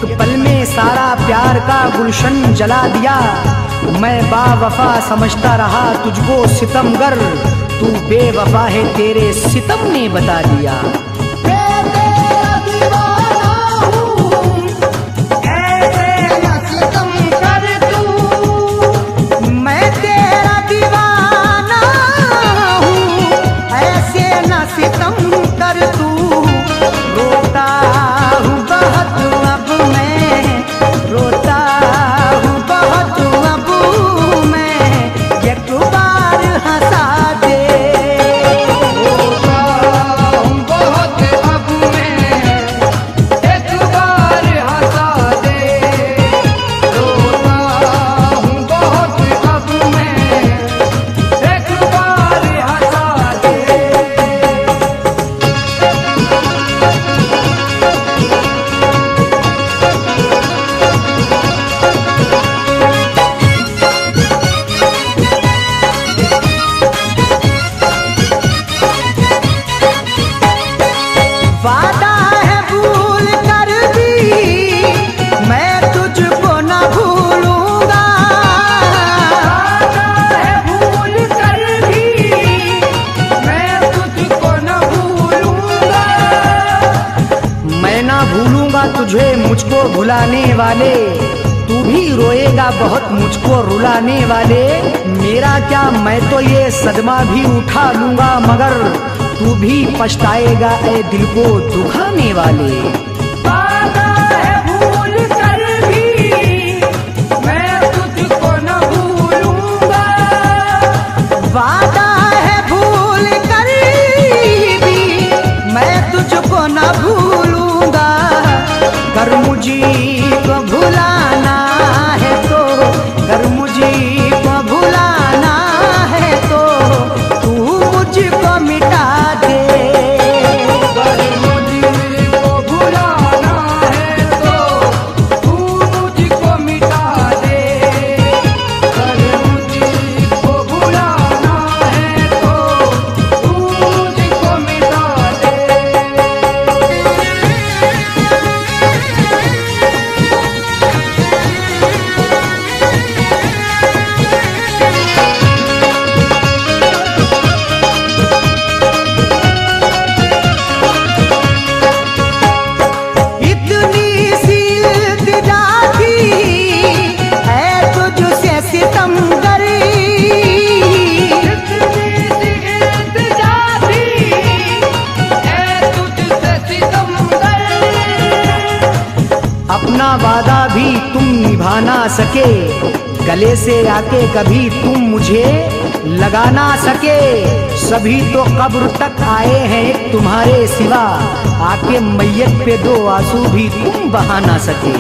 एक पल में सारा प्यार का गुलशन जला दिया। मैं बावफा समझता रहा तुझको सितमगर, तू बेवफा है तेरे सितम ने बता दिया। तुझे मुझको भुलाने वाले, तू भी रोएगा बहुत मुझको रुलाने वाले। मेरा क्या मैं तो ये सदमा भी उठा लूंगा, मगर तू भी पछताएगा ऐ दिल को दुखाने वाले। वादा है भूल कर भी मैं तुझको न भूलूंगा, वादा है भूल कर भी मैं तुझको न भूलूंगा। कर मुझी को भुलाना है तो, कर मुझी को भुलाना है तो तू मुझको मिटा दे। कर मुझको भुलाना है तो तू मुझको मिटा दे, कर मुझको भुलाना है तो तू मुझको मिटा दे। अपना वादा भी तुम निभा ना सके, गले से आके कभी तुम मुझे लगा ना सके। सभी तो कब्र तक आए हैं एक तुम्हारे सिवा, आके मैयत पे दो आंसू भी तुम बहा ना सके।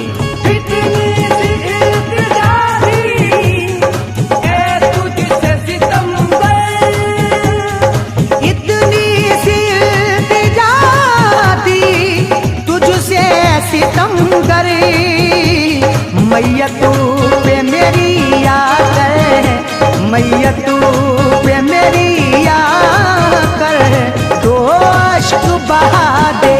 मैयतू पे मेरी याद है, मैयतू पे मेरी याद कर दो अश्क बहा दे।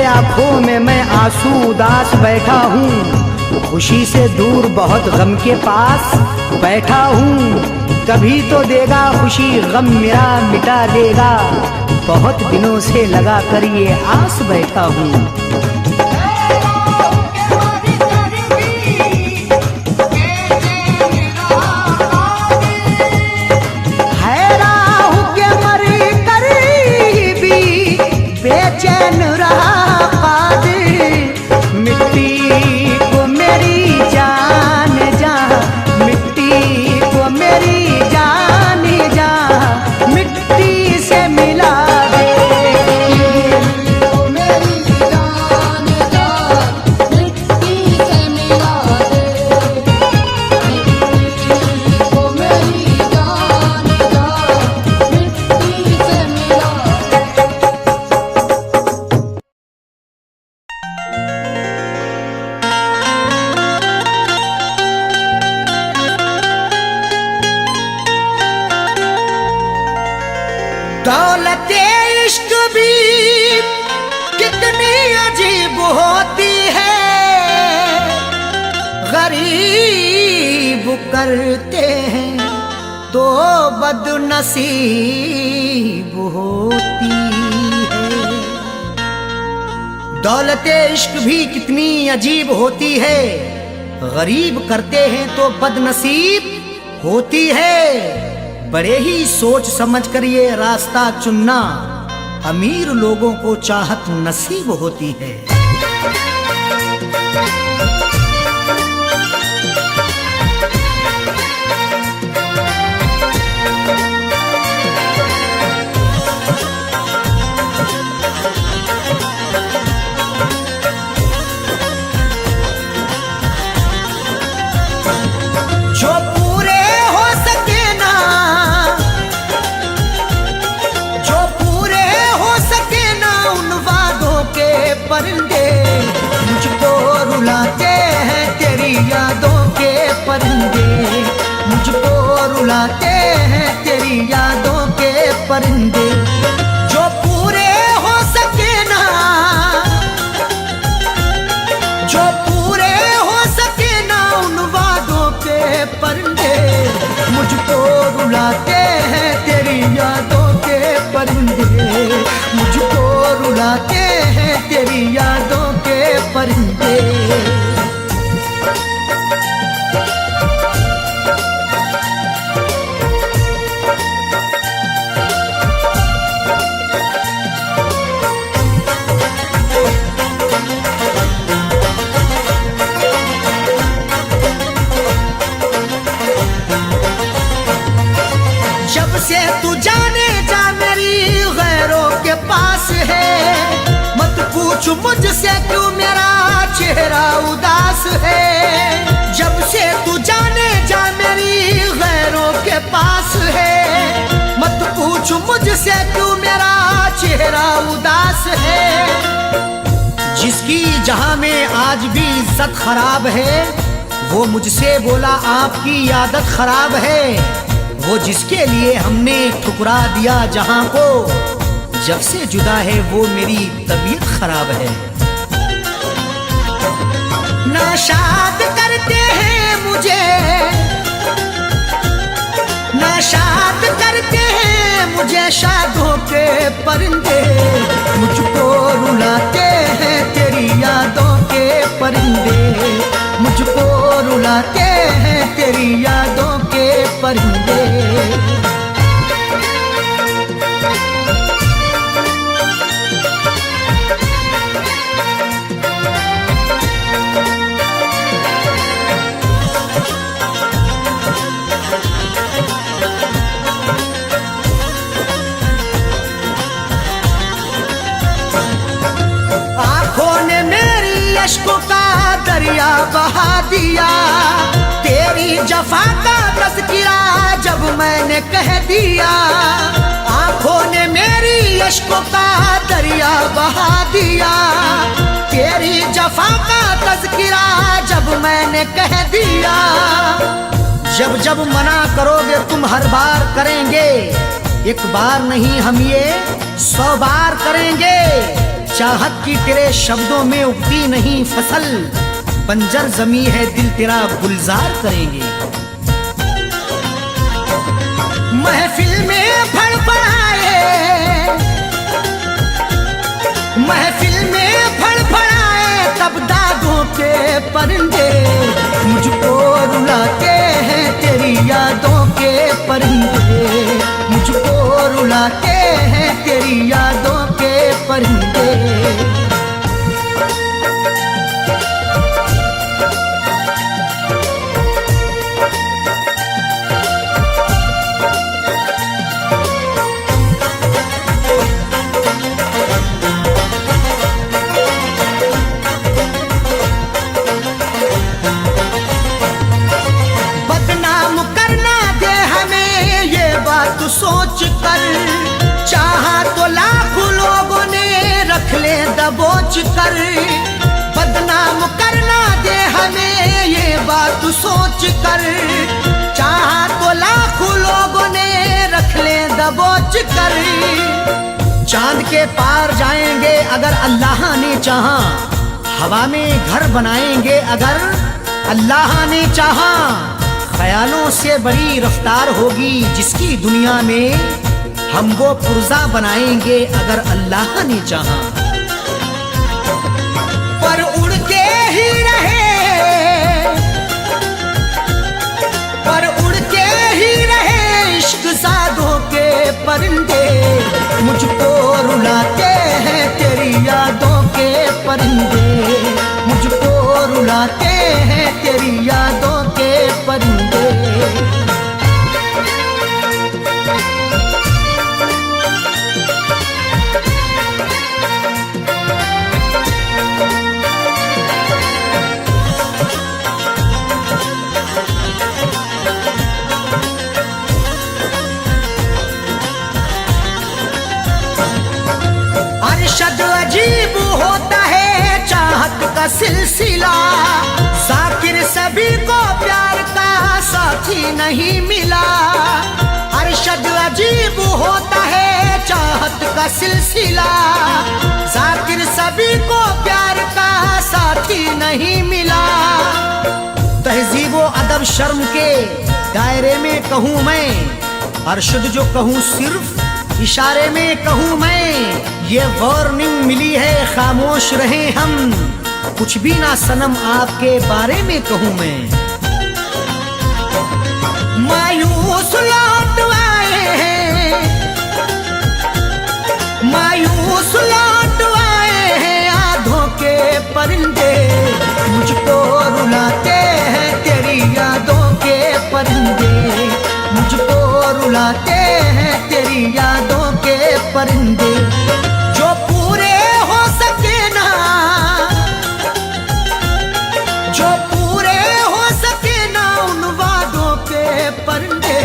आंखों में मैं आंसू उदास बैठा हूँ, खुशी से दूर बहुत गम के पास बैठा हूँ। कभी तो देगा खुशी गम मेरा मिटा देगा, बहुत दिनों से लगा कर ये आस बैठा हूँ। है राह के मर कर भी बन रहा कादिर। मिट्टी को मेरी जान जा, मिट्टी को मेरी जान जा, मिट्टी से मिला दे। दौलत इश्क भी कितनी अजीब होती है, गरीब करते हैं तो बदनसीब होती है। दौलत इश्क भी कितनी अजीब होती है, गरीब करते हैं तो बदनसीब होती है। बड़े ही सोच समझ कर ये रास्ता चुनना, अमीर लोगों को चाहत नसीब होती है। जो पूरे हो सके ना, जो पूरे हो सके ना उन वादों के परिंदे, मुझको रुलाते हैं तेरी यादों के परिंदे, मुझको रुलाते हैं तेरी यादों के परिंदे। जो पूरे हो सके ना, जो पूरे हो सके ना उन वादों के परिंदे, मुझको रुलाते हैं तेरी यादों के परिंदे, मुझको रुलाते हैं तेरी यादों के परिंदे। जब से तू जाने जा मेरी गैरों के पास है, मत पूछ मुझसे क्यों मेरा चेहरा उदास है। जब से तू जाने जा मेरी गैरों के पास है, मत पूछ मुझसे क्यों मेरा चेहरा उदास है। जिसकी जहां में आज भी इज्जत खराब है, वो मुझसे बोला आपकी आदत खराब है। वो जिसके लिए हमने ठुकरा दिया जहां को, जब से जुदा है वो मेरी तबीयत खराब है। नाशाद करते हैं मुझे, नाशाद करते हैं मुझे शादों के परिंदे, मुझको रुलाते हैं तेरी यादों के परिंदे, मुझको रुलाते हैं तेरी यादों के परिंदे। अश्कों का दरिया बहा दिया, तेरी जफा का तज़किरा जब मैंने कह दिया। आंखों ने मेरी अश्कों का दरिया बहा दिया, तेरी जफा का तज़किरा जब मैंने कह दिया। जब जब मना करोगे तुम हर बार करेंगे, एक बार नहीं हम ये 100 बार करेंगे। चाहत की तेरे शब्दों में उगती नहीं फसल, बंजर जमी है दिल तेरा गुलजार करेंगे। महफिल में फड़फड़ाए, महफिल में फड़फड़ाए तब दागों के परिंदे, मुझको रुलाते हैं तेरी यादों के परिंदे, मुझको रुलाते हैं तेरी यादों के परिंदे। सोच कर, बदनाम करना दे हमें ये बात सोच कर। चाहा तो लाखों लोगों ने रख ले दबोच कर। चांद के पार जाएंगे अगर अल्लाह ने चाहा, हवा में घर बनाएंगे अगर अल्लाह ने चाहा। ख्यालों से बड़ी रफ्तार होगी जिसकी दुनिया में, हम वो पुर्जा बनाएंगे अगर अल्लाह ने चाहा। पर उड़ के ही रहे, पर उड़ के ही रहे इश्क सादों के परिंदे। मुझको रुलाते हैं तेरी यादों के परिंदे, मुझको रुलाते हैं तेरी यादों के परिंदे। अरशद अजीब होता है चाहत का सिलसिला, जाकिर सभी को प्यार का साथी नहीं मिला। अरशद अजीब होता है चाहत का सिलसिला, जाकिर सभी को प्यार का साथी नहीं मिला। तहजीब व अदब शर्म के दायरे में कहूँ मैं, अरशद जो कहूँ सिर्फ इशारे में कहूँ मैं। ये वार्निंग मिली है खामोश रहें हम, कुछ भी ना सनम आपके बारे में कहूँ मैं। मायूस लौट आए हैं, मायूस लौट आए हैं आधों के परिंदे। मुझको रुलाते हैं तेरी यादों के परिंदे, मुझको रुलाते हैं तेरी यादों के परिंदे। जो पूरे हो सके ना, जो पूरे हो सके ना उन वादों के परिंदे।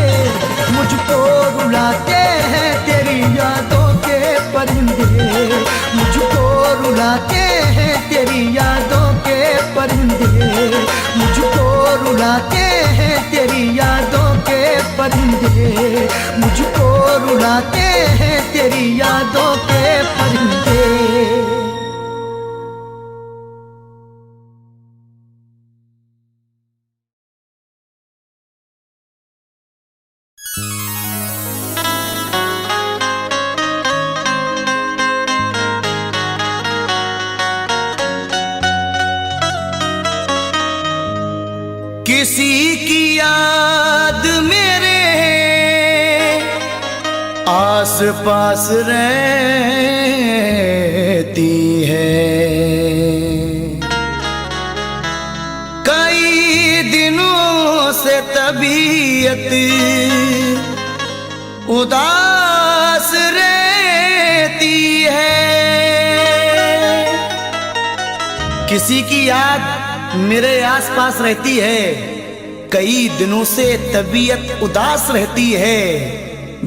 मुझको रुलाते हैं तेरी यादों के परिंदे, मुझको रुलाते हैं तेरी यादों के परिंदे। मुझको रुलाते हैं तेरी यादों के परिंदे, मुझको रुलाते हैं तेरी यादों के परिंदे। किसी की याद मेरे आस पास रहती है, कई दिनों से तबीयत उदास रहती है। किसी की याद मेरे आसपास रहती है, कई दिनों से तबीयत उदास रहती है।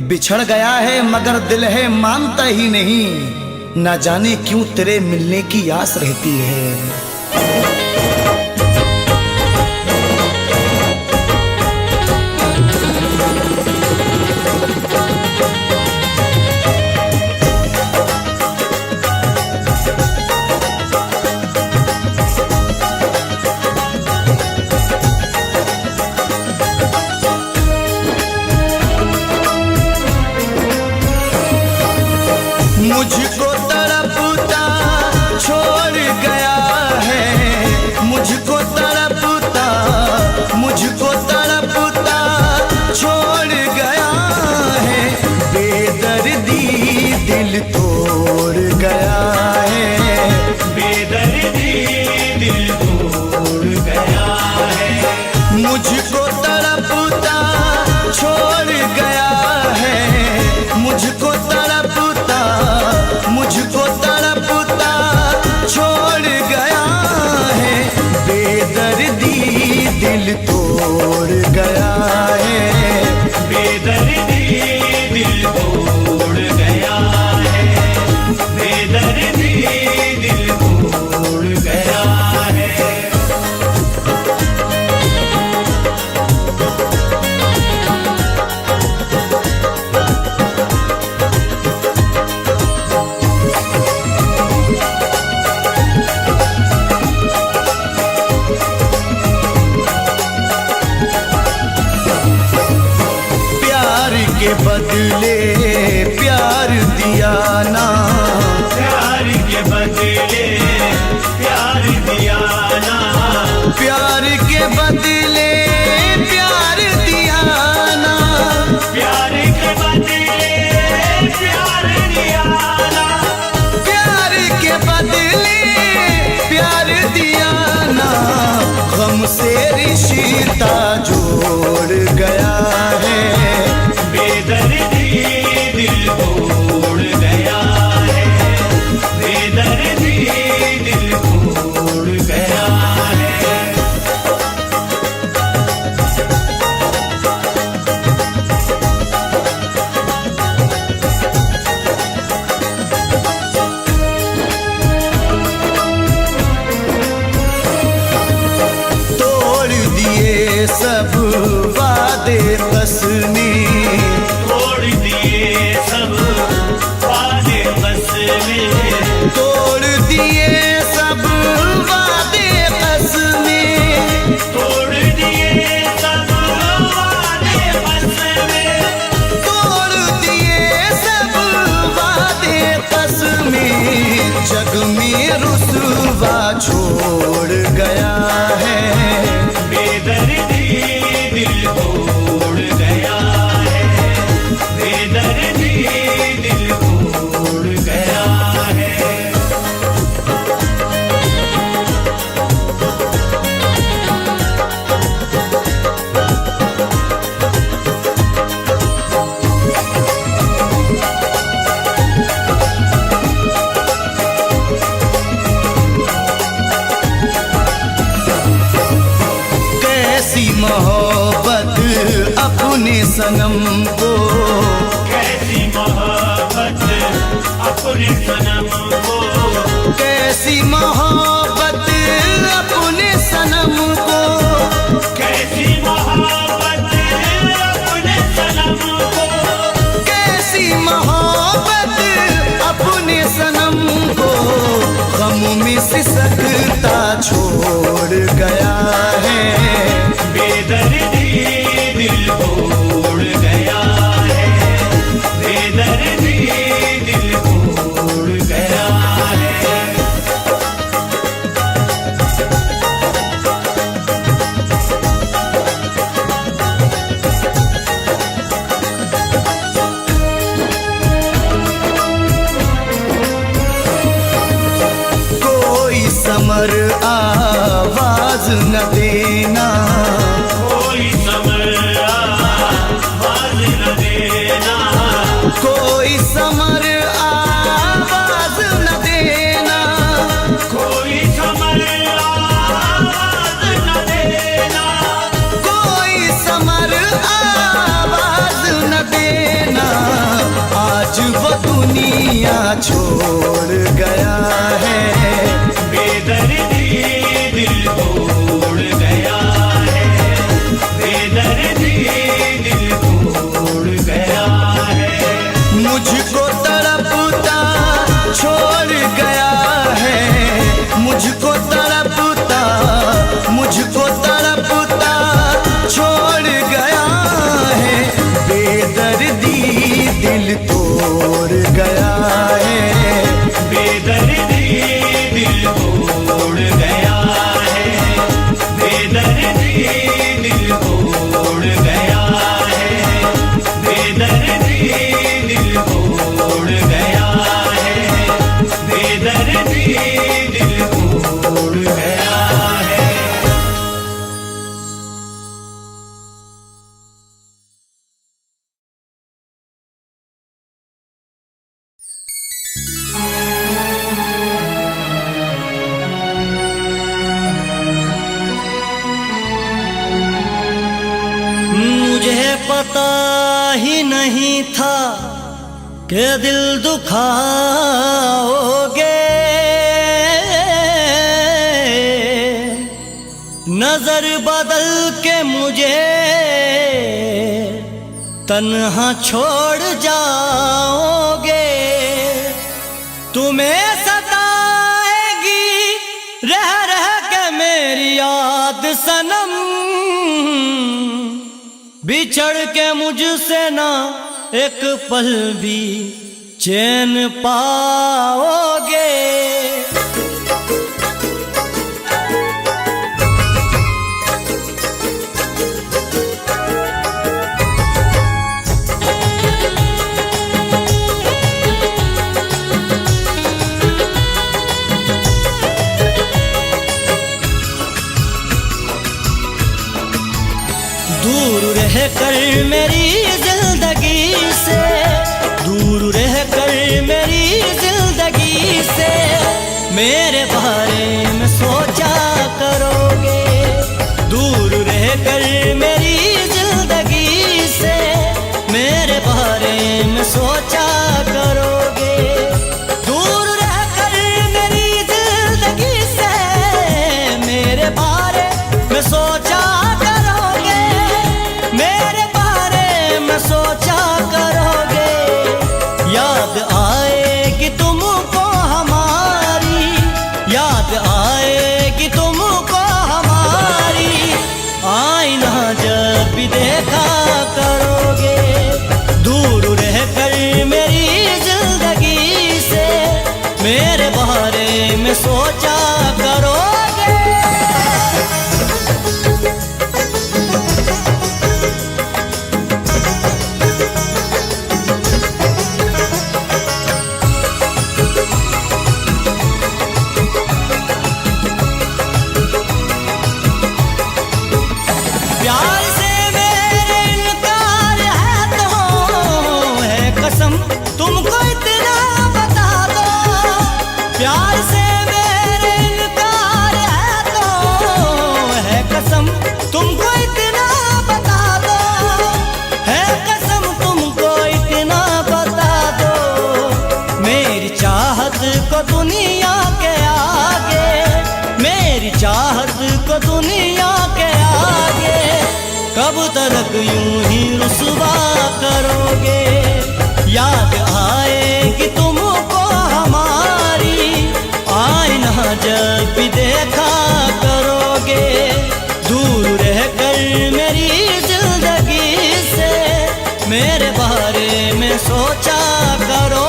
बिछड़ गया है मगर दिल है मानता ही नहीं, ना जाने क्यों तेरे मिलने की आस रहती है। मुझको तड़पता छोड़ गया है बदले प्यार दिया ना, प्यार के बदले प्यार दिया ना, प्यार के बदले प्यार दिया ना, प्यार के बदले प्यार दिया ना। गम से रिश्ता जोड़ गया है, बेदर्दी दिल तोड़ गया है, बेदर्दी दिल तोड़ गया है। तोड़ दिए सब वादे कसमें, तोड़ दिए सब वादे कसमें, तोड़ दिए सब वादे कसमें, तोड़ दिए सब वादे कसमें, तोड़ दिए सब वादे कसमें। जग में रुसवा छोड़ गया है, बेदर्दी दिल तोड़ गया है, बेदर्दी दिल तोड़ गया है। कैसी मोहब्बत अपने सनम को, कैसी मोहब्बत अपने सनम को, कैसी मोहब्बत अपने सनम को, कैसी मोहब्बत अपने सनम को, कैसी मोहब्बत अपने सनम को। गम में सिसकता छोड़ गया है, बेदर्दी दिल तोड़ गया है, बेदर्दी दिल तोड़ गया है। कोई समर आवाज न देना, कोई समर आवाज न देना, कोई समर आवाज न देना, कोई समर आवाज न देना, कोई समर आवाज न देना। आज वो दुनिया छोड़ गया है, बेदर्दी दिल तोड़ गया है, बेदर्दी दिल तोड़ गया है। मुझको तड़पता छोड़ गया है, मुझको तड़पता, मुझको तड़पता छोड़ गया है। बेदर्दी दिल तोड़ गया है, बेदर्दी दिल तोड़ गया है, बेदर्दी दिल तोड़ गया है, बेदर्दी दिल तोड़ गया है, बेदर्दी दिल तोड़ गया है। मुझे पता ही नहीं था कि दिल दुखाओगे, नजर बदल के मुझे तन्हा छोड़ जाओगे। तुम्हें सताएगी रह रह के मेरी याद सनम, बिछड़ के मुझसे ना एक पल भी चैन पाओगे। दूर रह कर मेरी जिंदगी से, दूर रह कर मेरी जिंदगी से मेरे बारे में सोचा करोगे। दूर रह कर मेरी जिंदगी से मेरे बारे में सोचा करोगे। दूर रह कर मेरी जिंदगी से मेरे बारे में सोचा करोगे, मेरे बारे में सोचा करोगे। याद आएगी तुमको हमारी, याद आएगी तुमको हमारी, आईना जब भी देखा करोगे। दूर रह कर मेरी जिंदगी से मेरे बारे में सोचा करोगे। प्यार से मेरे इनकार है तो है कसम तुमको इतना बता दो। प्यार से मेरे इनकार है तो है कसम तुमको इतना बता दो, है कसम तुमको इतना बता दो। मेरी चाहत को दुनिया के आगे, मेरी चाहत को दुनिया के आगे कब तक यूं ही रुसवा करोगे। याद आएगी तुमको हमारी, आईना जब भी देखा करोगे। दूर रह कर मेरी जिंदगी से मेरे बारे में सोचा करोगे।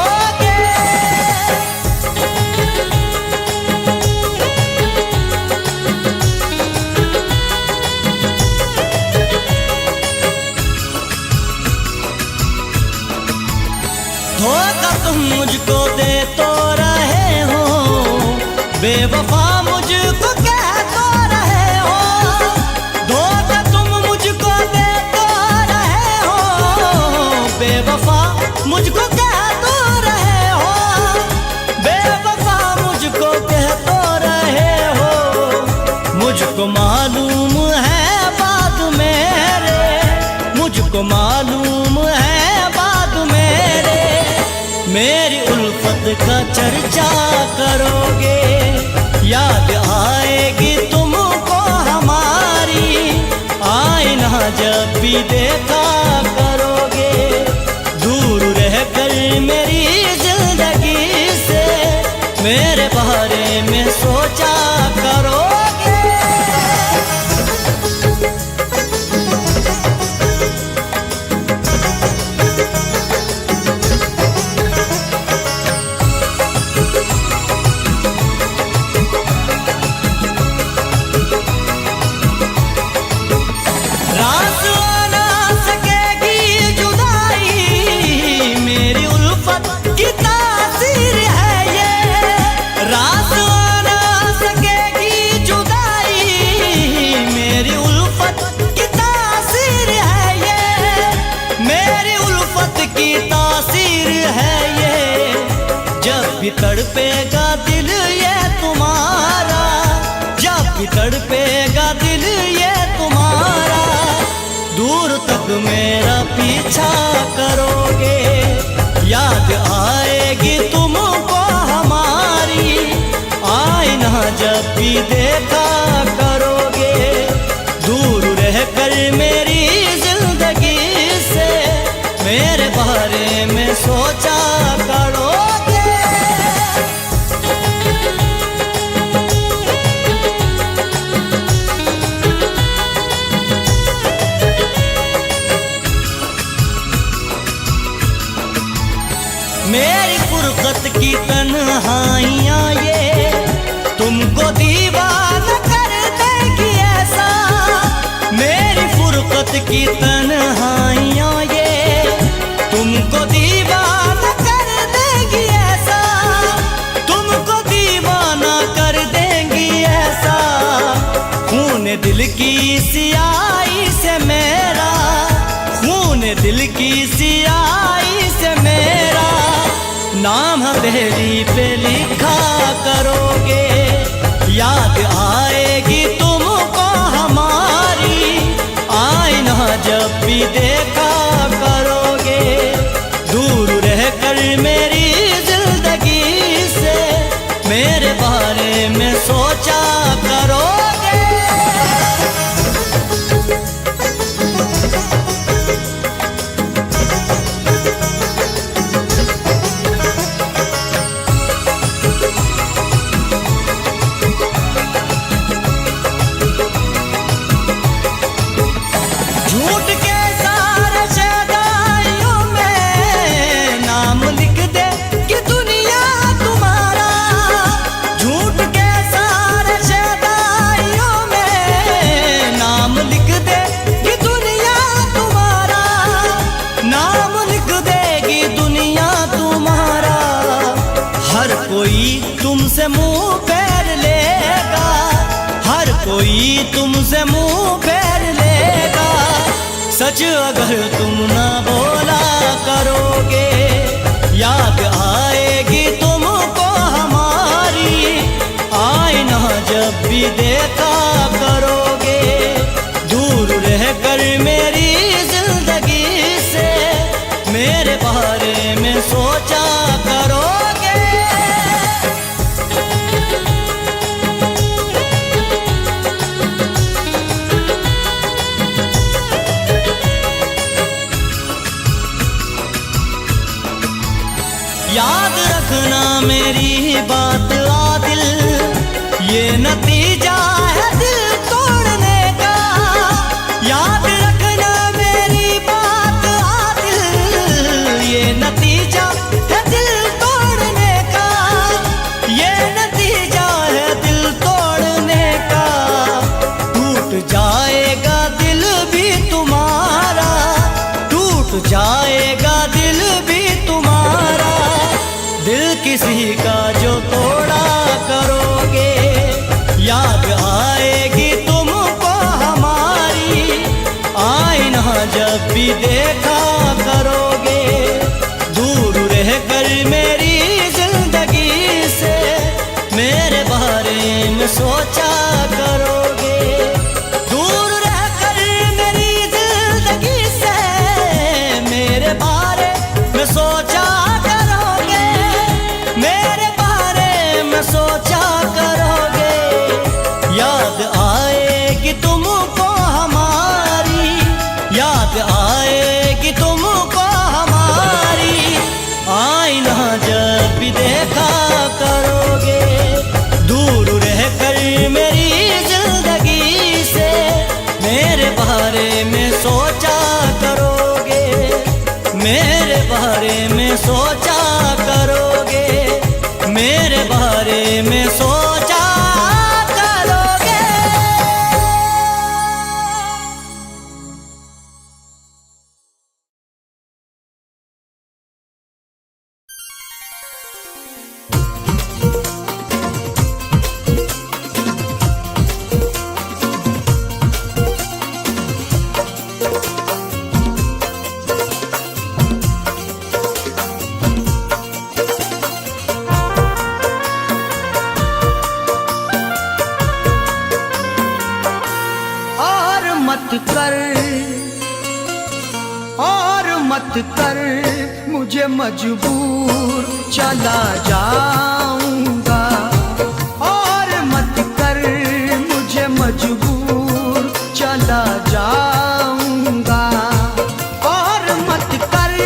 धोखा तुम मुझको दे तो रहे हो, बेवफा मुझको कह तो रहे हो। धोखा तुम मुझको दे तो रहे हो, बेवफा मुझको कह तो रहे हो, बेवफा मुझको कह तो रहे हो। मुझको मालूम है बात मेरे, मुझको मालूम है बात मेरे, मेरी उल्फत का चर्चा करोगे। याद आएगी तुमको हमारी, आईना जब भी देखा करोगे। दूर रह कर मेरी जिंदगी से मेरे बारे में सोचा करोगे। रास ना सकेगी जुदाई, मेरी उल्फत की तासीर है ये। रास ना सकेगी जुदाई, मेरी उल्फत की तासीर है ये, मेरी उल्फत की तासीर है ये। जब भी तड़पेगा दिल ये तुम्हारा, जब भी तड़पेगा दिल ये तुम्हारा, दूर तक मेरा पीछा करोगे। याद आएगी तुमको हमारी, आईना जब भी देखा करोगे। दूर रह कर मेरी जिंदगी से मेरे बारे में सोचा करोगे। मेरी फुर्सत की तन्हाइयाँ ये तुमको दीवाना कर देगी ऐसा। मेरी फुर्सत की तन्हाइयाँ ये तुमको दीवाना कर देगी ऐसा, तुमको दीवाना कर देंगी ऐसा। खून दिल की सियाही से मेरा हथेली पे लिखा करोगे, याद आएगी तुमको हमारी, आईना जब भी देखा करोगे। दूर रहकर मेरी जिंदगी से मेरे बारे में सोचा करोगे। झूठ के सारे शहदाइयों में नाम लिख दे कि दुनिया तुम्हारा, झूठ के सारे शहदाइयों में नाम लिख दे कि दुनिया तुम्हारा, नाम लिख देगी दुनिया तुम्हारा। हर कोई तुमसे मुंह फेर लेगा, हर कोई तुमसे मुंह फेर लेगा। सच अगर तुम ना बोला करोगे, याद आएगी तुमको हमारी, आईना जब भी देखा करोगे। दूर रहकर मेरी जिंदगी से मेरे बारे में सोचा करोगे। याद रखना मेरी बात आदिल, ये नतीजा है दिल तोड़ने का। याद रखना मेरी बात आदिल, ये नतीजा है दिल तोड़ने का, ये नतीजा है दिल तोड़ने का। टूट जाएगा दिल भी तुम्हारा, टूट जाएगा दिल भी तुम्हारा। दिल किसी का जो तोड़ा करोगे, याद आएगी तुमको हमारी, आईना जब भी देखा करोगे। दूर रहकर मेरी जिंदगी से मेरे बारे में सोचा करोगे। दूर रहकर मेरी जिंदगी से मेरे बारे में सोचा करोगे, मेरे बारे में सोचा करोगे। याद आएगी तुमको हमारी, याद आएगी तुमको हमारी, आईना जब भी देखा करोगे। दूर रहकर मेरी जिंदगी से मेरे बारे में सोचा करोगे, मेरे बारे में सोचा करोगे, मेरे बारे में सोचा करोगे। मत कर मुझे मजबूर, चला जाऊंगा। और मत कर मुझे मजबूर, चला जाऊंगा। और मत कर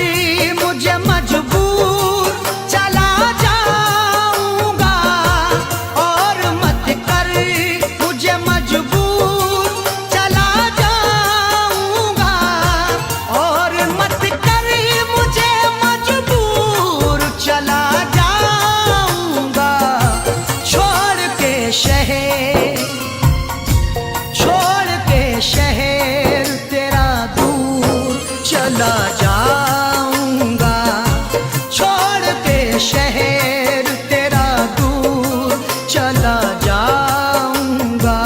मुझे मजबूर, चला जाऊंगा। और मत कर मुझे मजबूर, चला जाऊंगा। और मत कर मुझे मजबूर, चला जाऊंगा। छोड़ के शहर तेरा दूर चला जाऊंगा। छोड़ के शहर तेरा दूर चला जाऊंगा।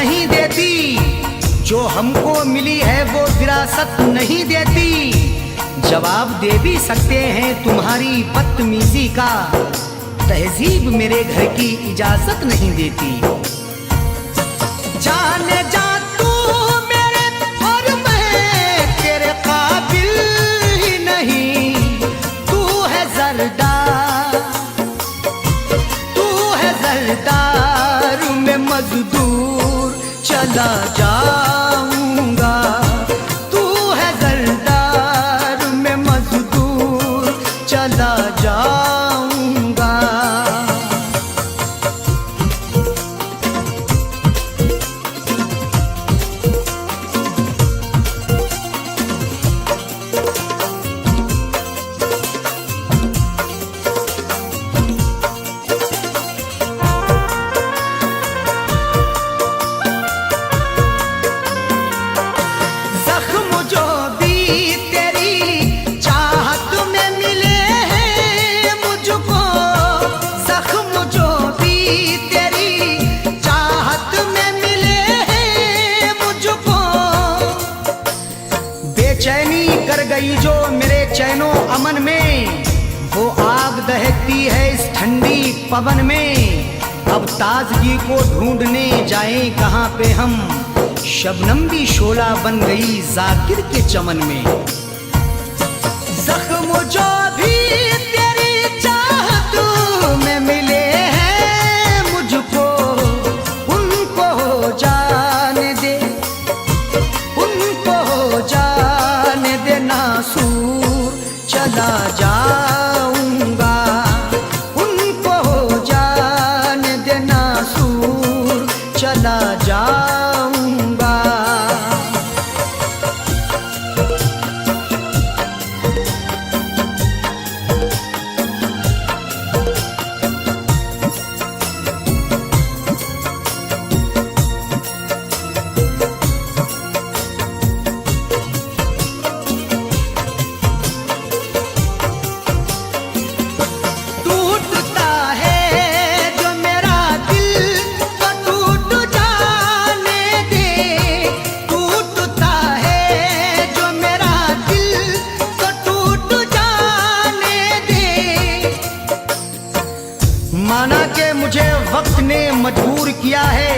नहीं देती, जो हमको मिली है वो विरासत नहीं देती। जवाब दे भी सकते हैं तुम्हारी बदतमीजी का, तहजीब मेरे घर की इजाजत नहीं देती। जाने जा तू मेरे और मैं तेरे काबिल ही नहीं। तू है जरदार, तू है जरदार, मैं मजदूर चला जाऊंगा। तू है जरदार, मैं मजदूर चला जाऊंगा। जख्म जो भी तेरी चाहत में मिले हैं मुझको, जख्म जो भी तेरी चाहत में मिले हैं मुझको। बेचैनी कर गई जो मेरे चैनो अमन में, वो आग दहकती है इस ठंडी पवन में। अब ताजगी को ढूंढने जाएं कहाँ पे हम, शबनम भी शोला बन गई जाकिर के चमन में। जख्म जो भी तेरी चाहत में मिले हैं मुझको, उनको जाने दे, उनको जाने दे नासूर चला जाऊंगा। उनको जाने दे नासूर चला जाऊंगा। टूटता है जो मेरा दिल तो टूट जाने दे। टूटता है जो मेरा दिल तो टूट जाने दे। माना कि मुझे वक्त ने मजबूर किया है,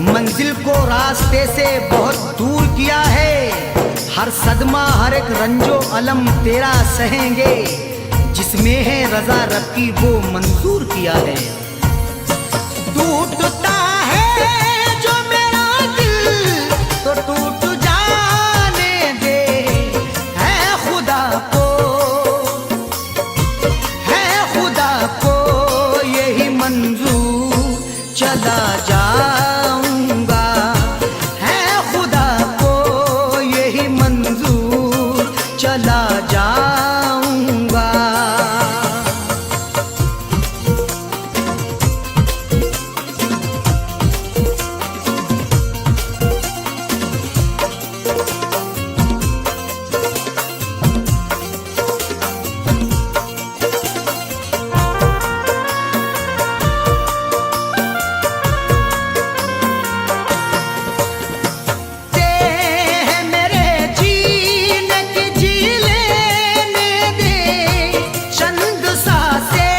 मंजिल को रास्ते से बहुत दूर किया है। हर सदमा हर एक रंजो अलम तेरा सहेंगे, जिसमें है रजा रब की वो मंजूर किया है। टूटता है जो मेरा दिल तो टूट जाने दे। है खुदा को, है खुदा को यही मंजूर चला जाऊंगा। है खुदा को यही मंजूर चला जाऊंगा। ते हैं मेरे जीने की जी लेने दे। चंद सांसें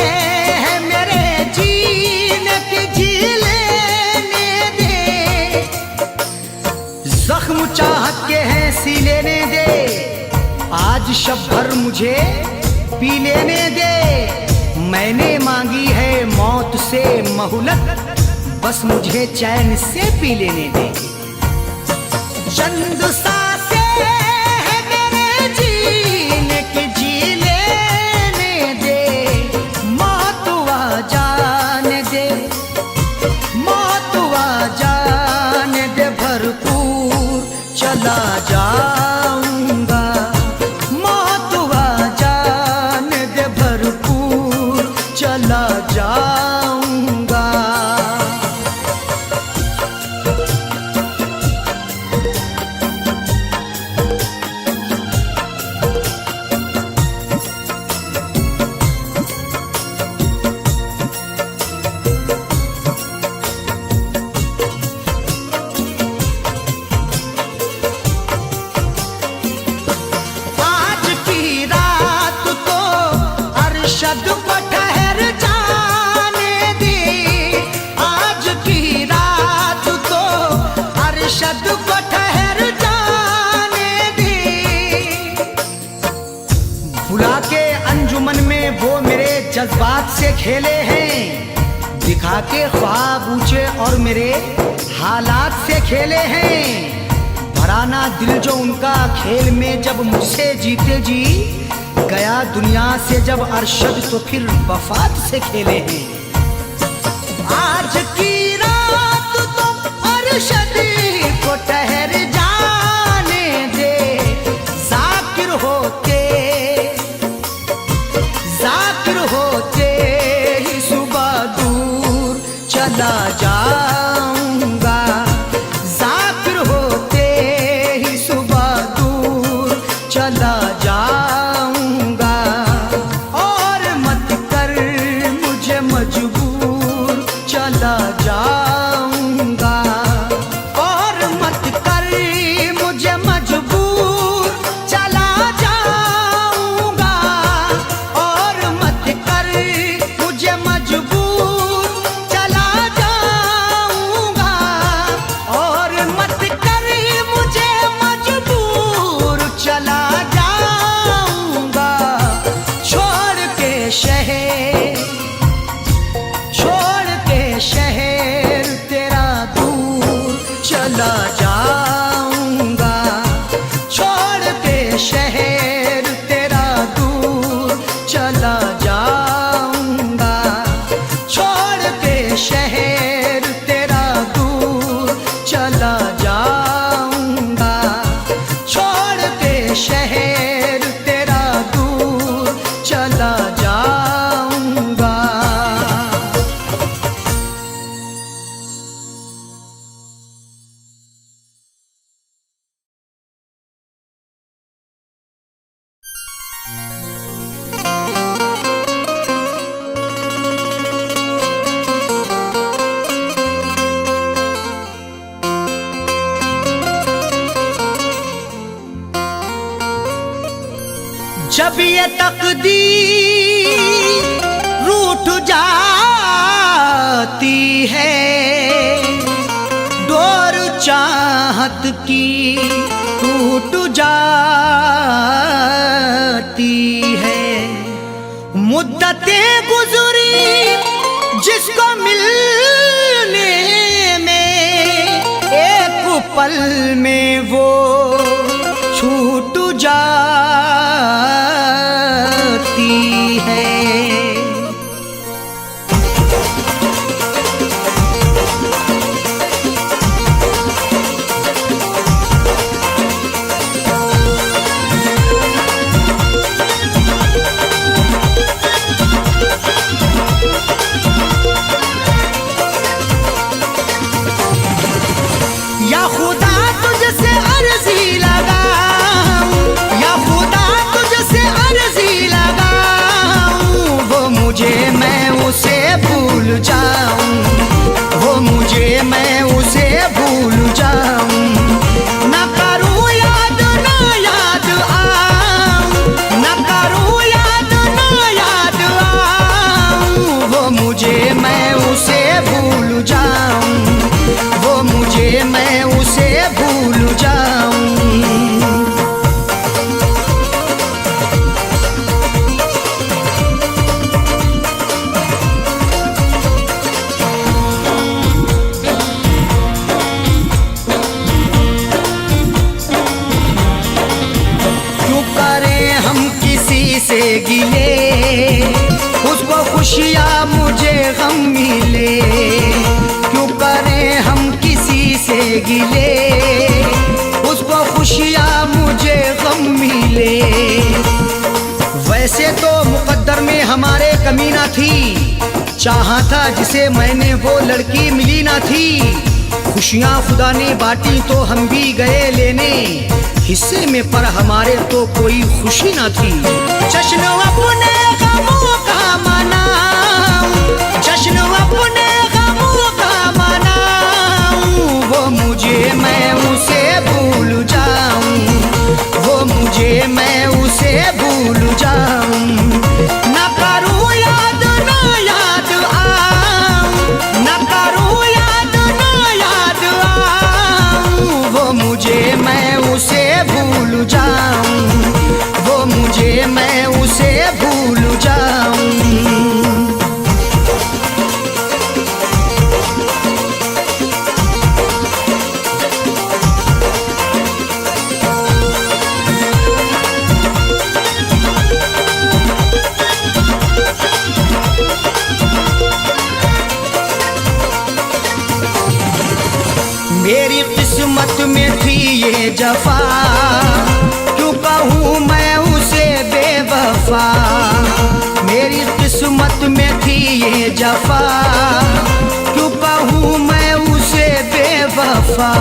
हैं मेरे जीने की जी लेने दे। जख्म चाहत के हैं सी लेने दे। आज शब भर मुझे पी लेने दे। मैंने मांगी है मौत से मोहलत, बस मुझे चैन से पी लेने दे। चंद सांसें हैं मेरे जीने की जी लेने दे। मौत आ जाने दे, मौत आ जाने दे भरपूर चला जाऊंगा। मौत आ जाने दे भरपूर चला जाऊंगा। जज्बात से खेले हैं, दिखा के ख्वाब ऊंचे और मेरे हालात से खेले हैं। भराना दिल जो उनका खेल में जब मुझसे जीते जी, गया दुनिया से जब अरशद तो फिर वफात से खेले हैं। आज की रात तो अरशद को ठहर जाने दे, जाकिर होते ही सुबह दूर चला जाऊंगा, जाकिर होते ही सुबह दूर चला जाऊंगा। और मत कर मुझे मजबूर, चला जाऊंगा। और मत कर मुझे मजबूर, चला जाऊंगा। और मत कर मुझे मजबूर, चला जाऊंगा। और मत कर मुझे मजबूर, चला जाऊंगा। छोड़ के शहर तेरा दूर चला जाऊंगा। छोड़ के शहर तेरा दूर चला जाऊंगा। छोड़ के शहर तेरा दूर चला जाऊंगा। छोड़ के शहर तेरा दूर चला जाऊंगा। जब ये तकदीर रूठ जाती है, डोर चाहत की टूट जाती है। मुद्दतें गुजरी जिसको मिलने में, एक पल में वो छूट जाती है। या खुदा तुझसे अर्जी लगाऊं, या खुदा तुझसे अर्जी लगाऊं, वो मुझे मैं उसे भूल जाऊं, वो मुझे मैं उसे भूल जाऊं। ना करूं याद ना याद आऊं, ना करूं याद ना याद आऊं, वो मुझे मैं उसे भूल जाऊं, वो मुझे मैं उसे भूल जाऊं। क्यों करें हम किसी से गिले, उसको खुशियाँ मुझे गम मिले। क्यों करें हम किसी से गिले, उसको खुशियाँ मुझे गम मिले। वैसे तो मुकद्दर में हमारे कमी ना थी, चाहा था जिसे मैंने वो लड़की मिली ना थी। खुशियाँ खुदा ने बांटी तो हम भी गए लेने, हिस्से में पर हमारे तो कोई खुशी ना थी। जश्न अपने गमों का मनाऊं, जश्न अपने गमों का मनाऊं, वो मुझे मैं उसे भूल जाऊं, वो मुझे मैं उसे भूल जाऊं। ना करूं याद ना याद आऊं, ना करूं याद ना याद आऊं, वो मुझे मैं उसे भूल जाऊं, वो मुझे मैं उसे भूल जाऊं। जफा, क्यों कहूँ मैं उसे बेवफा।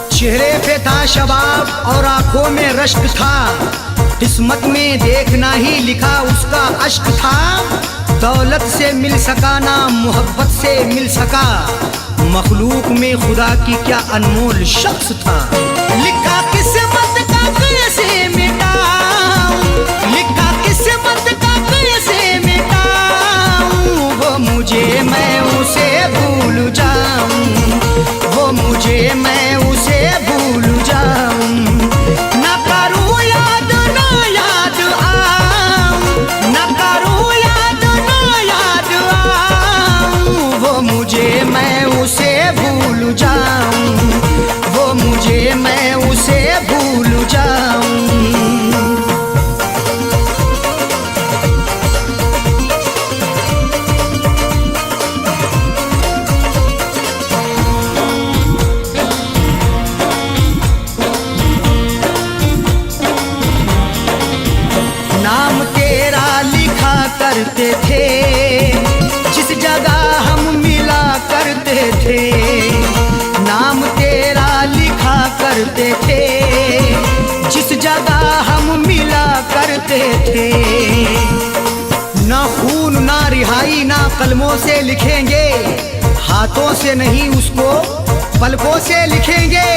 चेहरे पे था शबाब और आंखों में रश्क था, किस्मत में देखना ही लिखा उसका अश्क था। दौलत से मिल सका ना मोहब्बत से मिल सका, मखलूक में खुदा की क्या अनमोल शख्स था। लिखा किस्मत का कैसे मिटाऊं, लिखा किस्मत का कैसे मिटाऊं, वो मुझे मैं उसे भूल जाऊं, वो मुझे मैं उसे भूल जाऊं। ना करूं याद ना याद आऊं, ना करूं याद ना याद आऊं, वो मुझे मैं उसे भूल जाऊं, वो मुझे मैं उसे भूल जाऊं। नाम तेरा लिखा करते थे, जिस जगह हम मिला करते थे। नाम तेरा लिखा करते थे, जिस जगह हम मिला करते थे। ना खून ना रिहाई ना कलमों से लिखेंगे, हाथों से नहीं उसको पलकों से लिखेंगे।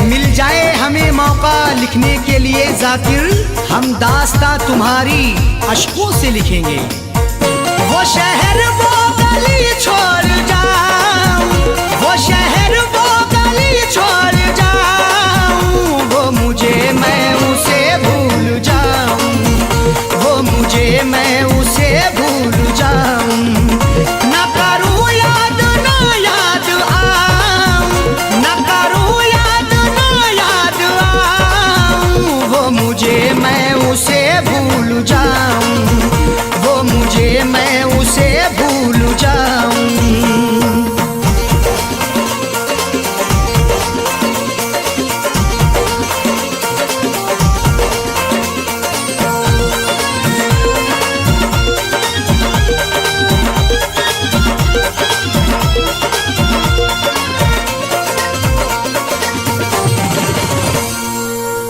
मिल जाए हमें मौका लिखने के लिए जाकिर, हम दास्तां तुम्हारी अश्कों से लिखेंगे। वो शहर वो गली छोड़ जाऊं, वो शहर वो गली छोड़ जाऊं, वो मुझे मैं उसे भूल जाऊं, वो मुझे मैं उसे भूल जाऊं। ना करूं याद ना याद आऊं, ना करूं याद ना याद आऊं, वो मुझे मैं उसे भूल जाऊं, वो मुझे मैं उसे भूल जाऊं।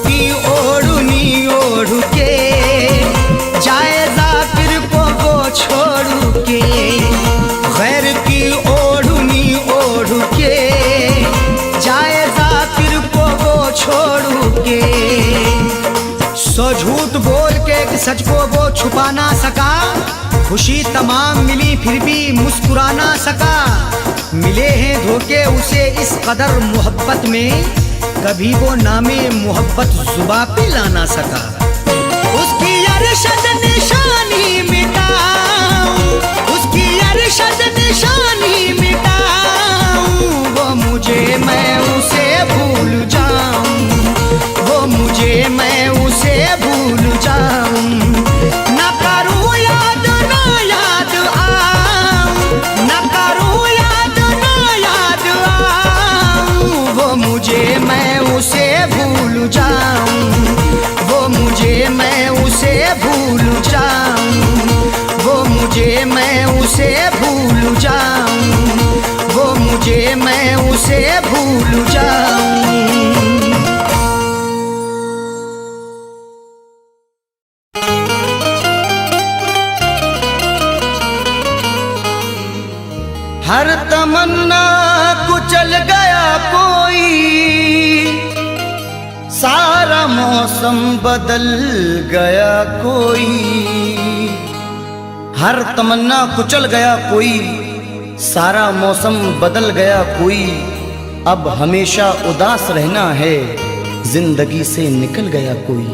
की ओढ़नी ओढ़ के जाए जाकिर को वो छोड़ के, गैर की ओढ़नी ओढ़ के जाए जाकिर को वो छोड़ के। सो झूठ बोल के एक सच को वो छुपा ना सका, खुशी तमाम मिली फिर भी मुस्कुरा ना सका। मिले हैं धोखे उसे इस कदर मोहब्बत में, कभी वो नामे मोहब्बत जुबा पे ला ना सका। उसकी अरशद निशानी मिटाऊं, उसकी अरशद निशानी मिटाऊं, वो मुझे मैं उसे भूल जाऊं, वो मुझे मैं उसे भूल जाऊं। ना करूं याद ना याद आऊं, ना करूं याद ना याद आऊं, वो मुझे मैं उसे भूल जाऊं, वो मुझे मैं उसे भूल जाऊं, वो मुझे मैं उसे भूल जाऊं, वो मुझे मैं उसे भूल जाऊं। हर तमन्ना कुचल गया कोई, सारा मौसम बदल गया कोई। हर तमन्ना कुचल गया कोई, सारा मौसम बदल गया कोई। अब हमेशा उदास रहना है, जिंदगी से निकल गया कोई।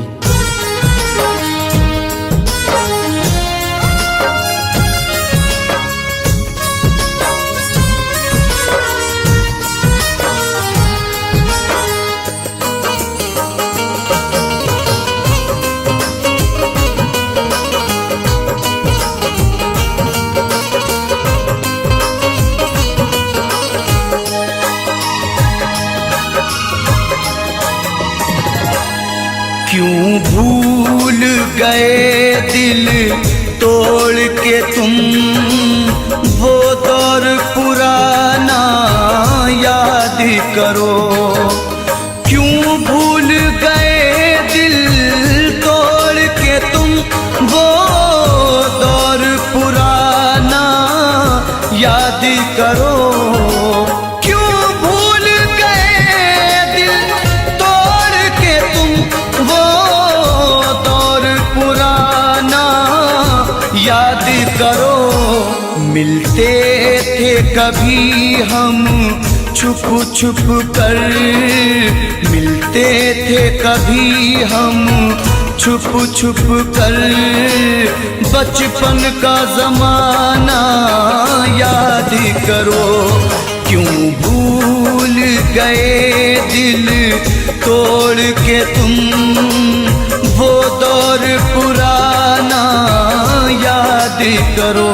क्यों भूल गए दिल तोड़ के तुम, वो दौर पुराना याद करो। क्यों भूल गए दिल तोड़ के तुम वो दौर पुराना याद करो। क्यों भूल गए दिल तोड़ के तुम वो दौर पुराना याद करो। मिलते थे कभी हम छुप छुप कर, मिलते थे कभी हम छुप छुप कर। बचपन का जमाना याद करो। क्यों भूल गए दिल तोड़ के तुम वो दौर पुराना याद करो।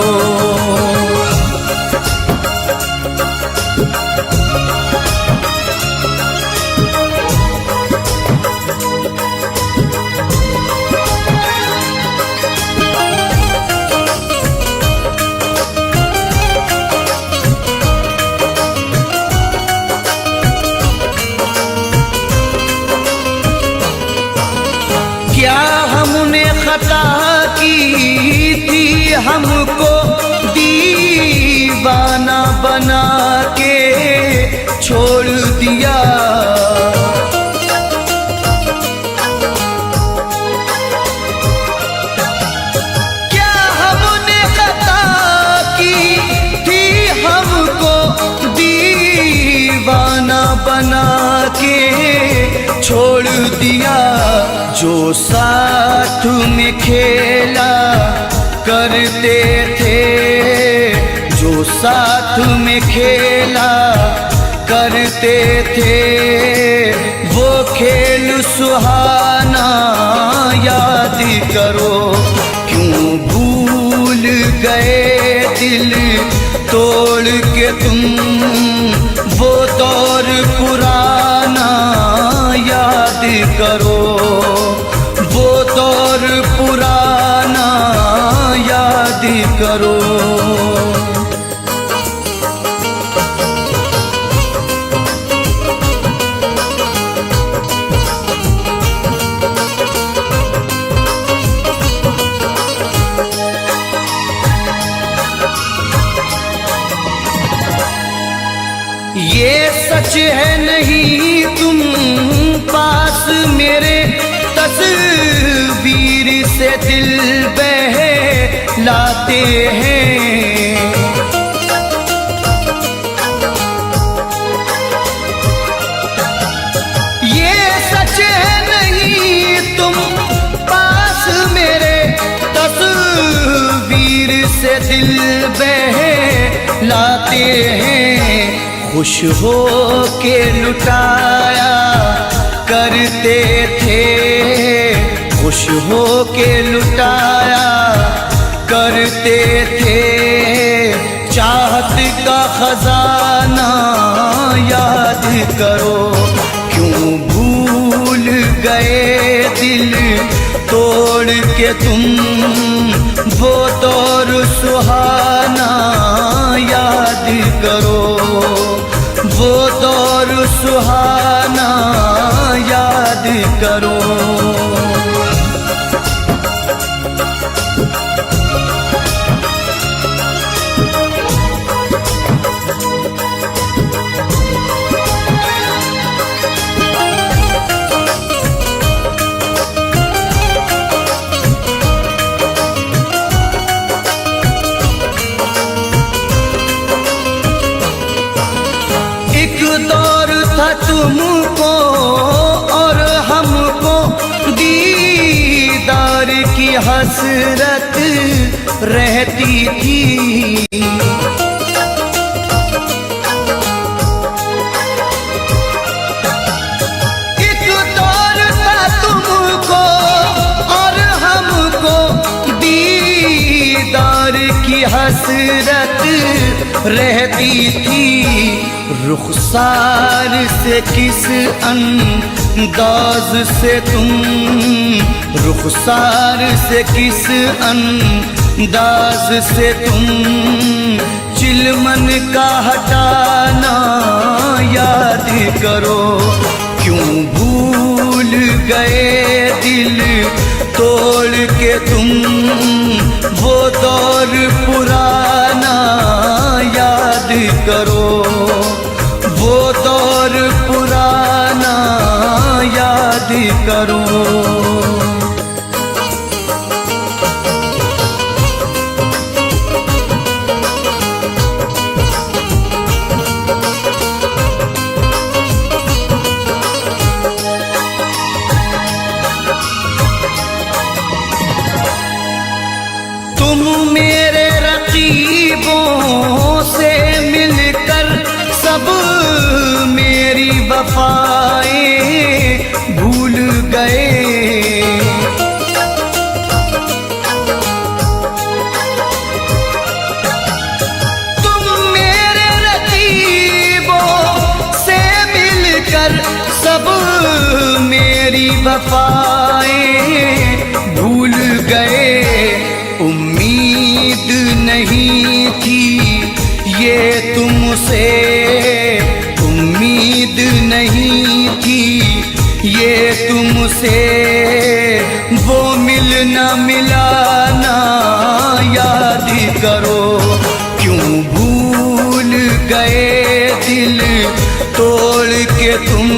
क्या हमने खता की थी हमको दीवाना बना के छोड़ दिया। क्या हमने खता की थी हमको दीवाना बना के छोड़ दिया। जो साथ में खेला करते थे, जो साथ में खेला करते थे, वो खेल सुहाना याद करो। क्यों भूल गए दिल तोड़ के तुम वो दौर पुराना याद करो। वो दौर पुराना याद करो। ये सच है नहीं तुम पास मेरे, तस्वीर से दिल बहलाते हैं। ये सच है नहीं तुम पास मेरे, तस्वीर से दिल बहलाते हैं। खुश हो के लुटाया करते थे, खुश हो के लुटाया करते थे। चाहत का खजाना याद करो। क्यों भूल गए दिल तोड़ के तुम वो दौर सुहाना याद करो। वो दौर सुहाना याद करो। दौर था तुमको और हमको दीदार की हसरत रहती थी। एक दौर था तुमको और हमको दीदार की हसरत रहती थी। रुखसार से किस अंदाज से तुम, रुखसार से किस दास से तुम चिलमन का हटाना याद करो। क्यों भूल गए दिल तोड़ के तुम वो दौर पुराना याद करो, वो दौर पुराना याद करो। तुम मेरे रकीबों से मिलकर सब मेरी वफाएं भूल गए। तुम मेरे रकीबों से मिलकर सब मेरी वफाएं भूल गए। उम्मीद नहीं थी ये तुमसे, उम्मीद नहीं थी ये तुमसे, वो मिलना मिलाना याद करो। क्यों भूल गए दिल तोड़ के तुम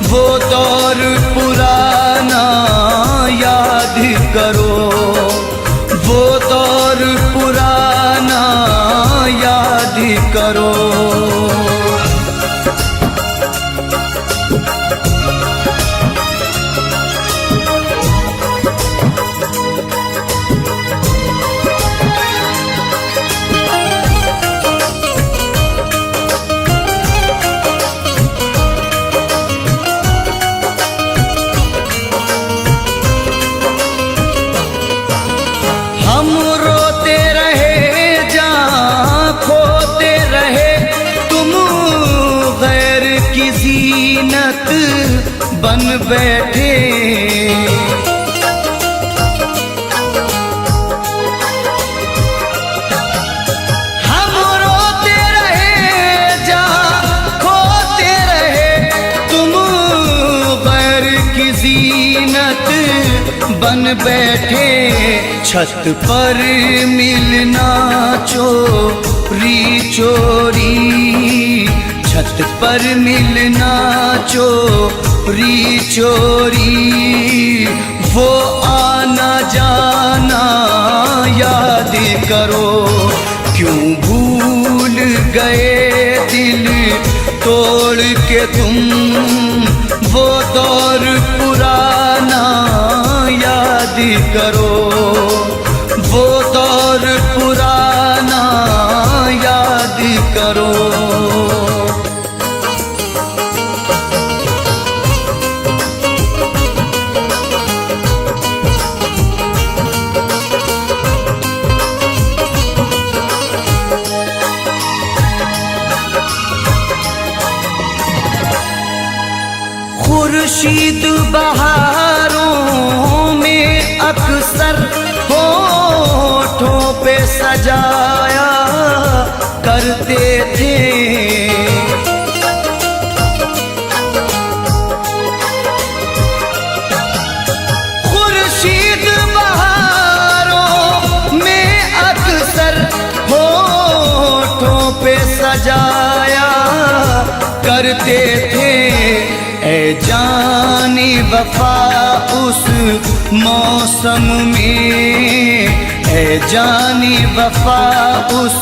वो दौर पुराना याद करो, वो दौर पुराना याद करो। हम रोते रहे जहाँ खोते रहे, तुम गैर की जीनत बन बैठे। हम रोते रहे जहाँ खोते रहे, तुम गैर की जीनत बन बैठे। छत पर मिलना चोरी चोरी, छत पर मिलना चोरी चोरी, वो आना जाना याद करो। क्यों भूल गए दिल तोड़ के तुम वो दौर पुराना याद करो, वो दौर पुराना याद करो। खुर्शीद बहारों में अक्सर होठों पे सजाया करते थे। खुर्शीद बहारों में अक्सर होठों पे सजाया करते थे। ऐ जानी वफा उस मौसम में, ऐ जानी वफा उस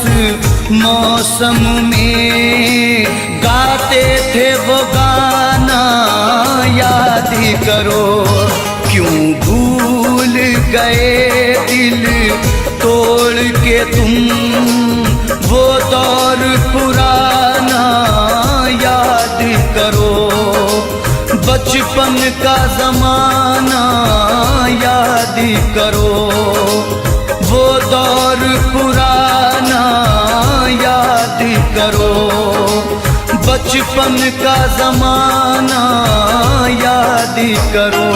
मौसम में, गाते थे वो गाना याद करो। क्यों भूल गए दिल तोड़ के तुम वो दौर पुराना याद करो। बचपन का जमाना याद करो, वो दौर पुराना याद करो। बचपन का जमाना याद करो।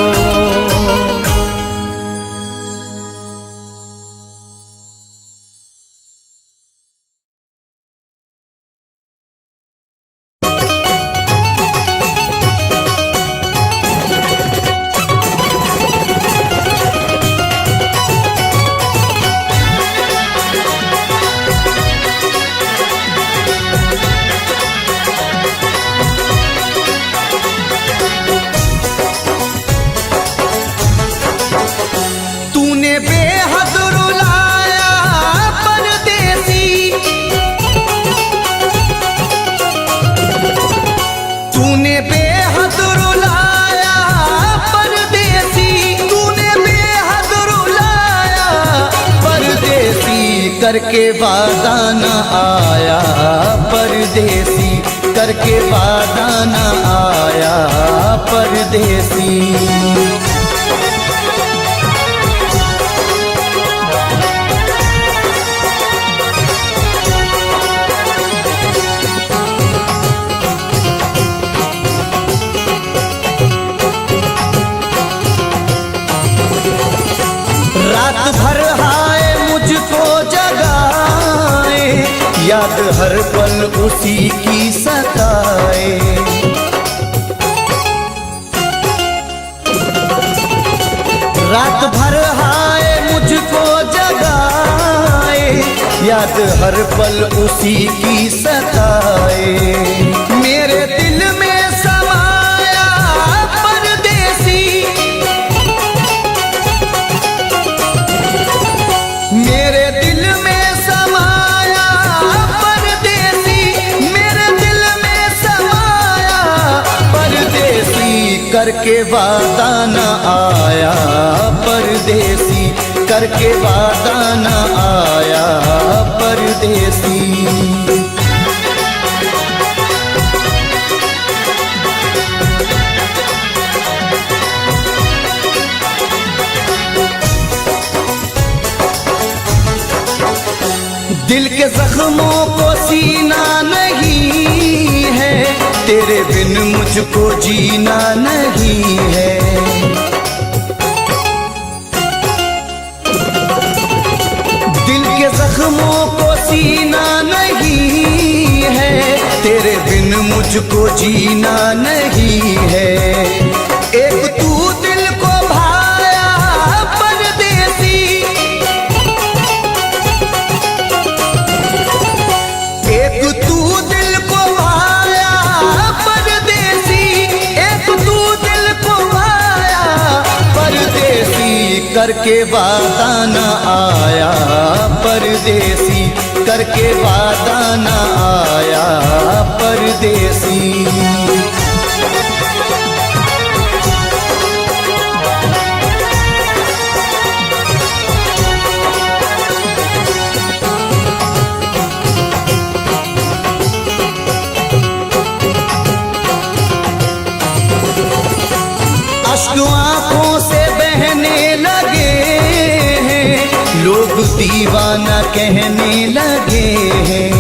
करके वादा न आया परदेसी, करके वादा न आया परदेसी। रात भर हाय मुझको जगाए, याद हर पल उसी की सताए। रात भर हाय मुझको जगाए, याद हर पल उसी की सताए। मेरे दिल में समाया परदेसी, मेरे दिल में समाया परदेसी, मेरे दिल में समाया परदेसी। करके वादा न आया परदेसी, करके वादा न आया परदेसी। दिल के जख्मों को सीना नहीं है, तेरे बिन मुझको जीना नहीं है। दिल के जख्मों को सीना नहीं है, तेरे बिन मुझको जीना नहीं है। एक तू दिल को भाया परदेसी, एक तू दिल को भाया परदेसी, एक तू दिल को भाया परदेसी। करके वादा न आया परदेसी, करके वादा न आया परदेसी। अश्क आंखों से बहने लगे हैं, लोग दीवाना कहने लगे हैं।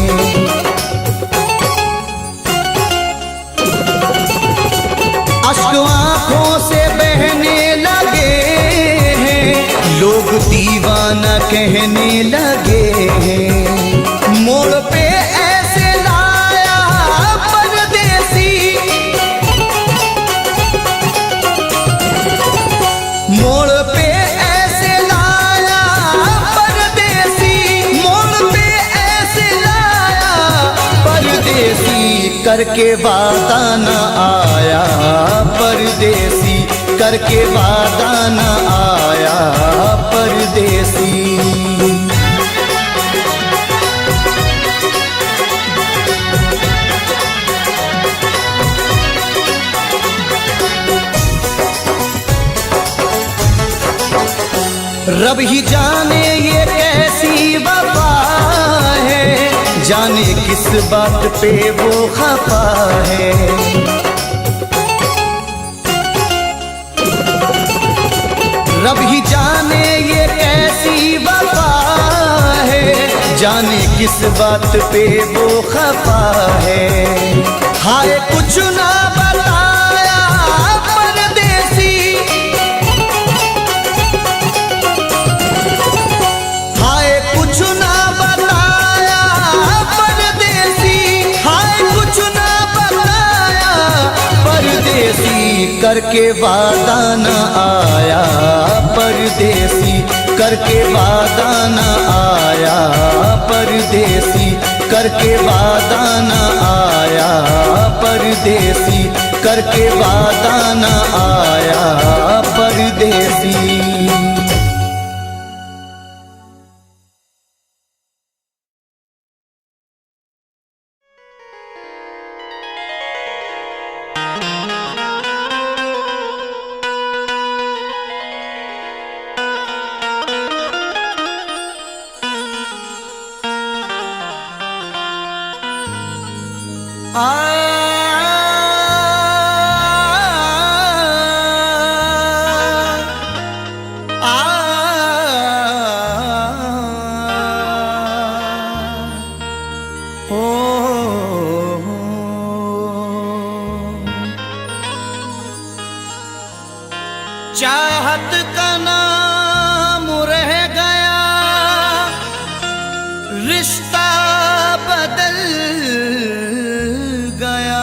अश्क आंखों से बहने लगे हैं, लोग दीवाना कहने लगे हैं। मोड़ पे ऐसे लाया परदेसी, मोड़ पे ऐसे लाया परदेसी, मोड़ पे ऐसे लाया परदेसी। करके वादा न आया परदेसी, करके वादा न आया परदेसी। रब ही जाने ये कैसी वफा है, जाने किस बात पे वो खफा है। रब ही जाने ये कैसी वफा है, जाने किस बात पे वो खफा है। हाय कुछ ना बताया परदेसी, हाय कुछ ना बताया परदेसी, हाय कुछ ना बताया परदेसी। करके वादा न आया परदेसी, करके वादा न आया परदेसी, करके वादा न आया परदेसी, करके वादा न आया परदेसी। चाहत का नाम रह गया, रिश्ता बदल गया,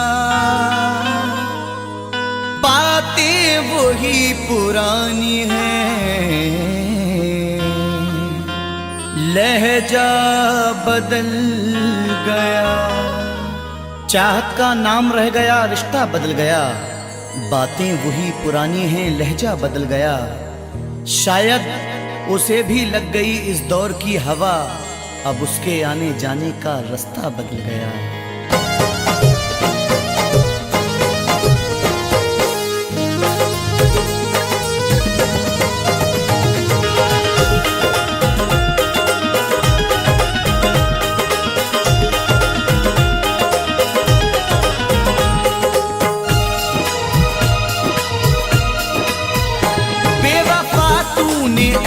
बातें वही पुरानी हैं, लहजा बदल गया। चाहत का नाम रह गया, रिश्ता बदल गया, बातें वही पुरानी हैं, लहजा बदल गया। शायद उसे भी लग गई इस दौर की हवा, अब उसके आने जाने का रास्ता बदल गया।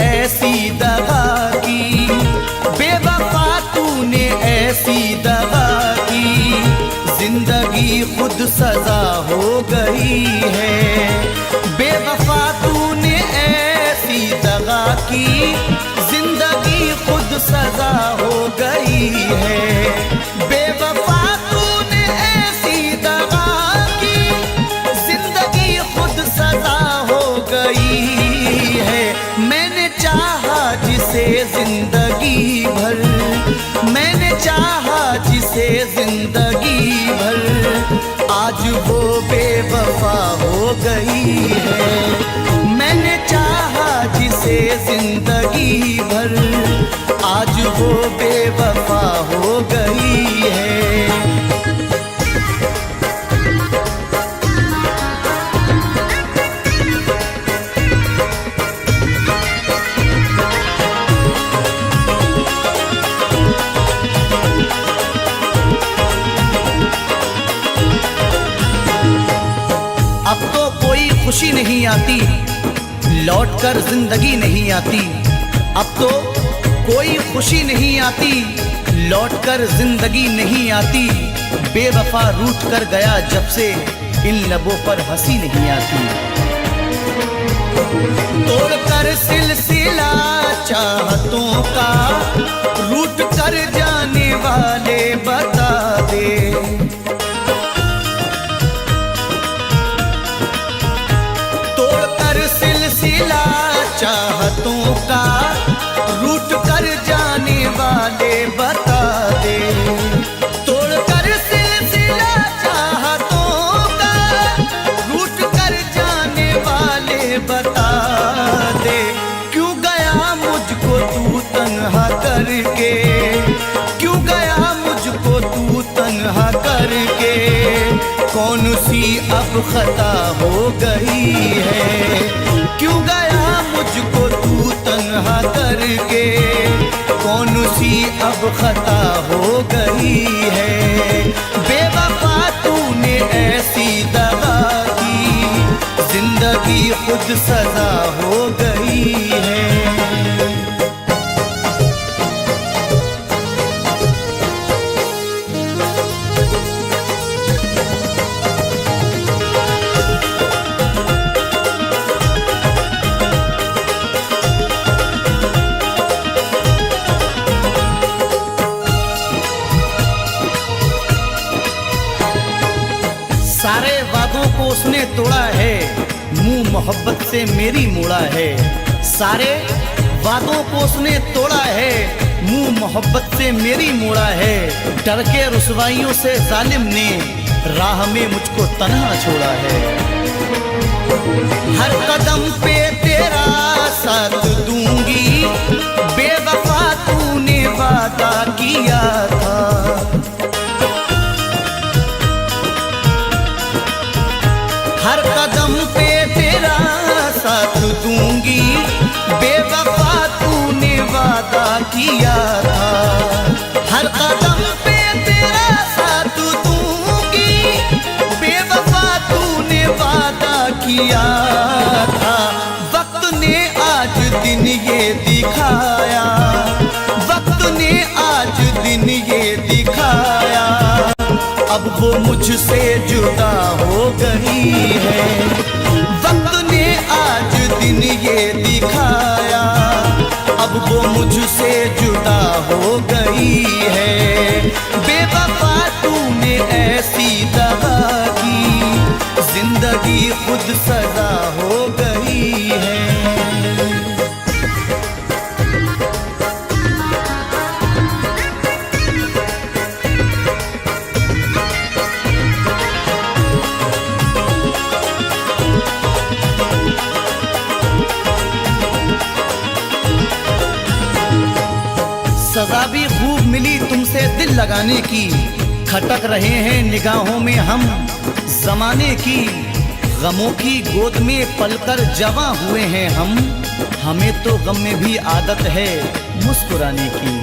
ऐसी दगा की, बेवफा तूने ऐसी दगा की, जिंदगी खुद सजा हो गई है। बेवफा तूने ऐसी दगा की, जिंदगी खुद सजा हो गई है। बेवफा तूने ऐसी दगा की, जिंदगी खुद सजा हो गई है। मैंने चाहा जिसे जिंदगी भर, मैंने चाहा जिसे जिंदगी भर, आज वो बेवफा हो गई है। मैंने चाहा जिसे जिंदगी भर, आज वो बेवफा हो गई है। अब तो कोई खुशी नहीं आती, लौटकर जिंदगी नहीं आती। अब तो कोई खुशी नहीं आती, लौटकर जिंदगी नहीं आती। बेवफा रूठ कर गया जब से, इन लबों पर हंसी नहीं आती। तोड़कर सिलसिला चाहतों का, रूठ कर जाने वाले बता दे। सिलसिला चाहतों का, रूठ कर जाने वाले बता दे। तोड़कर सिलसिला चाहतों का, रूठ कर जाने वाले बता दे। क्यों गया मुझको तू तन्हा करके, क्यों गया मुझको तू तन्हा करके, कौन सी अब खता हो गई है। क्यों गया मुझको तू तन्हा करके, कौन सी अब खता हो गई है। बेवफा तूने ऐसी दगा की, जिंदगी खुद सजा हो गई है। सारे वादों को उसने तोड़ा है, मुंह मोहब्बत से मेरी मोड़ा है। सारे वादों को उसने तोड़ा है, मुंह मोहब्बत से मेरी मोड़ा है। डर के रुसवाइयों से जालिम ने राह में मुझको तन्हा छोड़ा है। हर कदम पे तेरा साथ दूंगी, बेवफा तूने वादा किया था। हर कदम पे तेरा साथ दूंगी, बेवफा तूने वादा किया था। हर कदम पे तेरा साथ दूंगी, बेवफा तूने वादा किया था। वक्त ने आज दिन ये दिखाया, वक्त ने आज दिन ये दिखाया, अब वो मुझसे जुदा हो गई है। वक्त ने आज मुझसे जुदा हो गई है। बेवफा तूने ऐसी दगा की, जिंदगी खुद सजा हो गई है। सजा भी खूब मिली तुमसे दिल लगाने की, खटक रहे हैं निगाहों में हम जमाने की। गमों की गोद में पलकर जवां हुए हैं हम, हमें तो गम में भी आदत है मुस्कुराने की।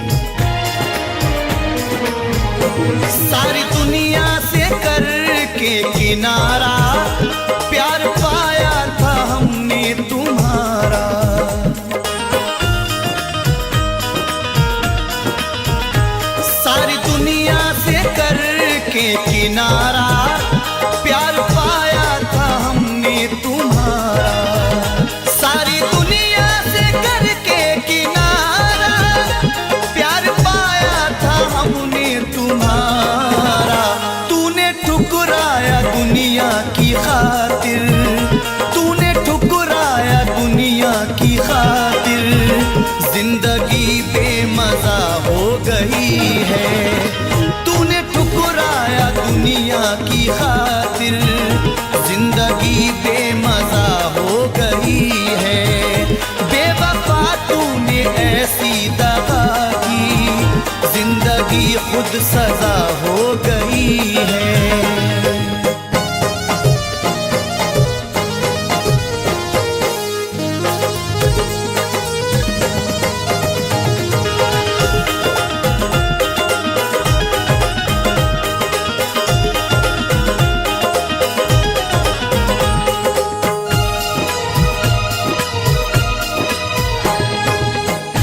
सारी दुनिया से करके किनारा, प्यार पाया था हमने तुम्हारा। सारी दुनिया से करके किनारा, प्यार पाया था हमने तुम्हारा। सारी दुनिया से करके किनारा, प्यार पाया था हमने तुम्हारा। तूने ठुकराया दुनिया की खातिर, तूने ठुकराया दुनिया की खातिर। जिंदगी बेमजा हो गई है, तूने ठुकराया दुनिया की खातिर। जिंदगी बेमजा हो गई है। बेवफा तूने ऐसी दगा की, जिंदगी खुद सजा हो गई है।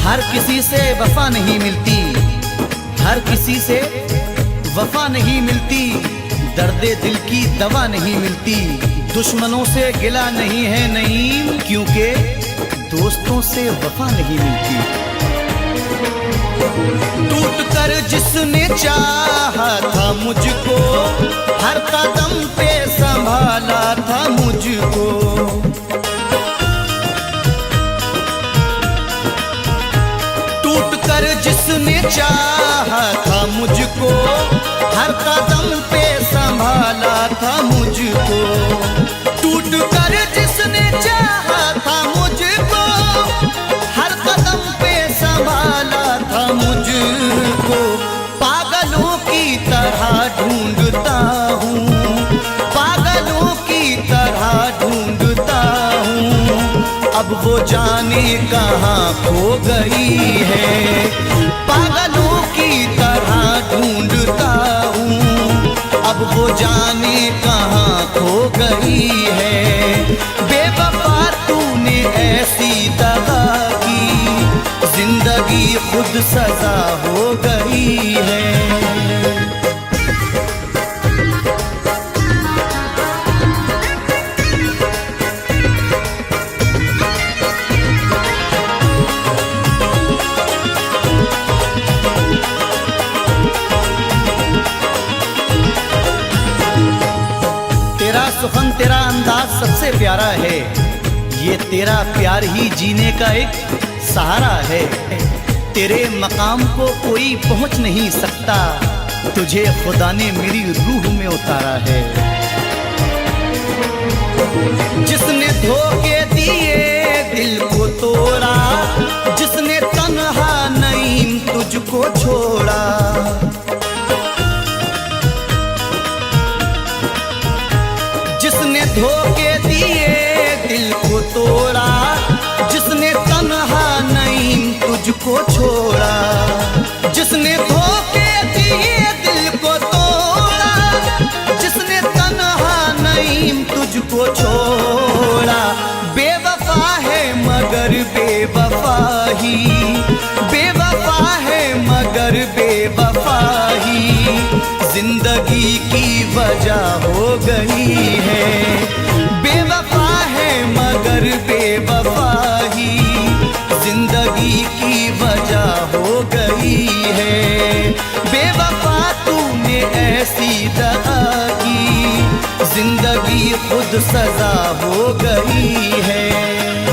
हर किसी से वफा नहीं मिलती, हर किसी से वफा नहीं मिलती। दर्दे दिल की दवा नहीं मिलती। दुश्मनों से गिला नहीं है नईम, क्योंकि दोस्तों से वफा नहीं मिलती। टूट कर जिसने चाहा था मुझको, हर कदम पे संभाला था मुझको। कर जिसने चाहा था मुझको, हर कदम पे संभाला था मुझको। टूट कर जिसने चाहा था मुझको, हर कदम पे संभाला था मुझको। पागलों की तरह ढूंढता हूँ, पागलों की तरह ढूंढता हूँ। अब वो जाने कहाँ खो गई है। पागलों की तरह ढूंढता हूँ, अब वो जाने कहाँ खो गई है। बेवफा तूने ऐसी दगा की, जिंदगी खुद सजा हो गई है। सुखन तेरा अंदाज सबसे प्यारा है, ये तेरा प्यार ही जीने का एक सहारा है। तेरे मकाम को कोई पहुंच नहीं सकता, तुझे खुदा ने मेरी रूह में उतारा है। जिसने धोखे दिए दिल को तोड़ा, जिसने तन्हा नईम तुझको छोड़ा। जिसने धोखे दिए दिल को तोड़ा, जिसने तन्हा नईम तुझको छोड़ा। जिसने धोखे दिए दिल को तोड़ा, जिसने तन्हा नईम तुझको छोड़ा। बेवफा है मगर बेवफा ही, बेवफा है मगर बेवफा ही। जिंदगी की वजह हो गई है। बेवफा है मगर बेवफा ही, जिंदगी की वजह खुद सजा हो गई है।